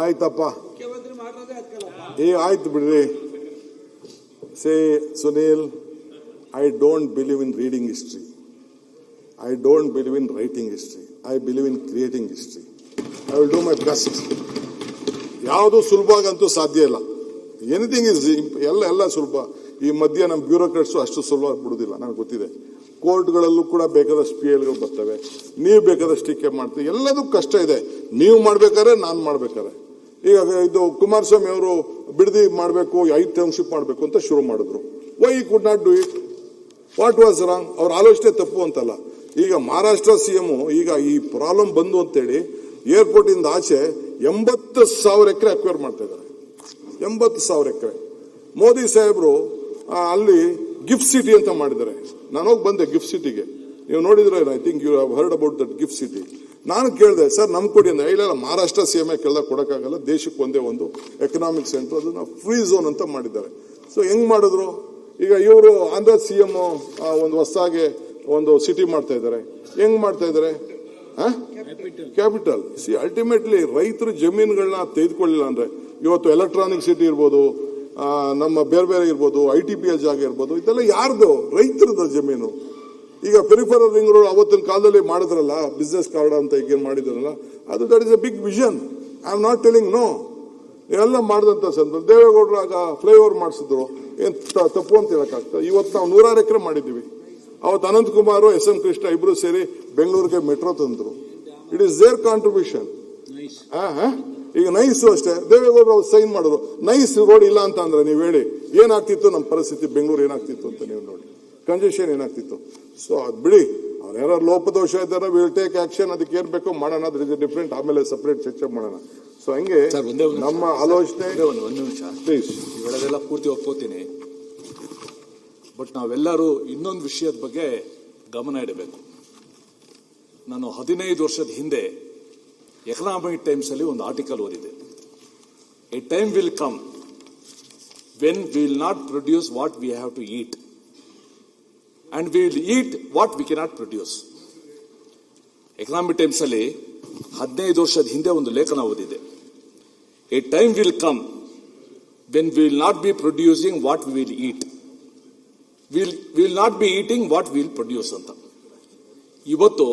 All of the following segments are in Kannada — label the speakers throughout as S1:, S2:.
S1: ಆಯ್ತಪ್ಪ, ಆಯ್ತು ಬಿಡ್ರಿ. Say Sunil, I don't believe in reading history, I don't believe in writing history, I believe in creating history. I will do my best. ಯಾವುದು ಸುಲಭವಾಗಂತೂ ಸಾಧ್ಯ ಇಲ್ಲ. ಎನಿಥಿಂಗ್ ಇಸ್ ಎಲ್ಲ ಸುಲಭ. ಈ ಮಧ್ಯೆ ನಮ್ಮ ಬ್ಯೂರೋಕ್ರಾಟ್ಸು ಅಷ್ಟು ಸುಲಭವಾಗಿ ಬಿಡುದಿಲ್ಲ, ನನಗೆ ಗೊತ್ತಿದೆ. ಕೋರ್ಟ್ಗಳಲ್ಲೂ ಕೂಡ ಬೇಕಾದಷ್ಟು PLಗಳು ಬರ್ತವೆ, ನೀವು ಬೇಕಾದಷ್ಟು ಟೀಕೆ ಮಾಡ್ತೀವಿ. ಎಲ್ಲದೂ ಕಷ್ಟ ಇದೆ. ನೀವು ಮಾಡ್ಬೇಕಾದ್ರೆ, ನಾನು ಮಾಡ್ಬೇಕಾದ್ರೆ. ಈಗ ಇದು ಕುಮಾರಸ್ವಾಮಿ ಅವರು ಬಿಡದಿ ಮಾಡಬೇಕು, 5 ಟೌನ್ಶಿಪ್ ಮಾಡಬೇಕು ಅಂತ ಶುರು ಮಾಡಿದ್ರು. Why could not do it? What was wrong? ಅವ್ರ ಆಲೋಚನೆ ತಪ್ಪು ಅಂತಲ್ಲ. ಈಗ ಮಹಾರಾಷ್ಟ್ರ CM ಈಗ ಈ ಪ್ರಾಬ್ಲಮ್ ಬಂದು ಅಂತೇಳಿ ಏರ್ಪೋರ್ಟ್ ಇಂದ ಆಚೆ 80,000 ಎಕರೆ ಅಕ್ವೈರ್ ಮಾಡ್ತಾ ಇದ್ದಾರೆ. 80,000 ಎಕರೆ. ಮೋದಿ ಸಾಹೇಬರು ಅಲ್ಲಿ ಗಿಫ್ಟ್ ಸಿಟಿ ಅಂತ ಮಾಡಿದ್ದಾರೆ. ನಾನು ಹೋಗಿ ಬಂದೆ ಗಿಫ್ಟ್ ಸಿಟಿಗೆ. ನೀವು ನೋಡಿದ್ರೆ, I think you have heard about that GIFT City. ನಾನು ಕೇಳಿದೆ, ಸರ್ ನಮ್ ಕೊಡಿ ಅಂದ್ರೆ, ಇಲ್ಲ ಮಹಾರಾಷ್ಟ್ರ CM ಕೇಳ್ದಾಗ ಕೊಡಕ್ಕಾಗಲ್ಲ, ದೇಶಕ್ಕೆ ಒಂದೇ ಒಂದು ಎಕನಾಮಿಕ್ ಸೆಂಟರ್, ಅದನ್ನ ಫ್ರೀ ಝೋನ್ ಅಂತ ಮಾಡಿದ್ದಾರೆ. ಸೊ ಹೆಂಗ್ ಮಾಡಿದ್ರು? ಈಗ ಇವರು ಆಂಧ್ರ CM ಒಂದು ಹೊಸದಾಗಿ ಒಂದು ಸಿಟಿ ಮಾಡ್ತಾ ಇದ್ದಾರೆ. ಹೆಂಗ್ ಮಾಡ್ತಾ ಇದ್ದಾರೆ? ಕ್ಯಾಪಿಟಲ್. ಅಲ್ಟಿಮೇಟ್ಲಿ ರೈತರು ಜಮೀನುಗಳನ್ನ ತೆಗೆದುಕೊಳ್ಳಿಲ್ಲ ಅಂದ್ರೆ, ಇವತ್ತು ಎಲೆಕ್ಟ್ರಾನಿಕ್ ಸಿಟಿ ಇರ್ಬೋದು, ನಮ್ಮ ಬೇರೆ ಇರ್ಬೋದು, ITPL ಜಾಗ ಇರ್ಬೋದು, ಇದೆಲ್ಲ ಯಾರ್ದು? ರೈತರದ ಜಮೀನು. ಈಗ ಪೆರಿಫೆರಲ್ ರಿಂಗ್ ರೋಡ್ ಅವತ್ತಿನ ಕಾಲದಲ್ಲಿ ಮಾಡಿದ್ರಲ್ಲ, ಬಿಸ್ನೆಸ್ ಕಾರ್ಡ್ ಅಂತ ಈಗ ಮಾಡಿದ್ರಲ್ಲ, ಅದು that is a big vision. I am not telling no. ಎಲ್ಲ ಮಾಡಿದಂತ ಸಂದರ್ಭ ದೇವೇಗೌಡರು ಆಗ ಫ್ಲೈಓವರ್ ಮಾಡಿಸಿದ್ರು. ಏನ್ ತಪ್ಪು ಅಂತ ಹೇಳಕ್ಕಾಗ್ತದೆ? ಇವತ್ತು ನಾವು 106 ಎಕರೆ ಮಾಡಿದ್ದೀವಿ. ಅವತ್ತು ಅನಂತಕುಮಾರ್, SM ಕೃಷ್ಣ ಇಬ್ರು ಸೇರಿ ಬೆಂಗಳೂರಿಗೆ ಮೆಟ್ರೋ ತಂದ್ರು. It is their contribution. ಈಗ ನೈಸ್ ಅಷ್ಟೇ, ದೇವೇಗೌಡರು ಅವ್ರು ಸೈನ್ ಮಾಡಿದ್ರು. ನೈಸ್ ರೋಡ್ ಇಲ್ಲ ಅಂತ ಅಂದ್ರೆ ನೀವು ಹೇಳಿ ಏನಾಗ್ತಿತ್ತು ನಮ್ಮ ಪರಿಸ್ಥಿತಿ, ಬೆಂಗಳೂರು ಏನಾಗ್ತಿತ್ತು ಅಂತ ನೀವು ನೋಡಿ, ಕಂಜೆಷನ್ ಏನಾಗ್ತಿತ್ತು. ಸೊ ಅದ್ ಬಿಡಿ, ಅವ್ರು ಯಾರು ಲೋಪದೋಷ ಇದ್ದಾರೆ, ವಿಲ್ ಟೇಕ್ ಆಕ್ಷನ್. ಅದಕ್ಕೆ ಏನ್ ಬೇಕೋ ಮಾಡೋಣ, ಅದ್ರ ಇಸ್ ಡಿಫ್ರೆಂಟ್. ಆಮೇಲೆ ಸಪರೇಟ್ ಚರ್ಚೆ ಮಾಡೋಣ. ಸೊ ಹಂಗೆ ನಮ್ಮ ಆಲೋಚನೆ.
S2: ಒಂದು ನಿಮಿಷ ಪ್ಲೀಸ್. ಇವೆಲ್ಲ ಪೂರ್ತಿ ಒಪ್ಕೋತೀನಿ, ಬಟ್ ನಾವೆಲ್ಲರೂ ಇನ್ನೊಂದು ವಿಷಯದ ಬಗ್ಗೆ ಗಮನ ಇಡಬೇಕು. ನಾನು 15 ವರ್ಷದ ಹಿಂದೆ ಎಕನಾಮಿಕ್ ಟೈಮ್ಸ್ ಅಲ್ಲಿ ಒಂದು ಆರ್ಟಿಕಲ್ ಓದಿದೆ. A time will come when we will not produce what we have to eat and we will eat what we cannot produce. Economic Times ಅಲ್ಲಿ 15 ವರ್ಷದ ಹಿಂದೆ ಒಂದು ಲೇಖನ ಓದಿದೆ. A time will come when we will not be producing what we will eat, we will not be eating what we will produce ಅಂತ. ಇವತ್ತು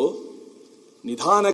S2: ನಿಧಾನ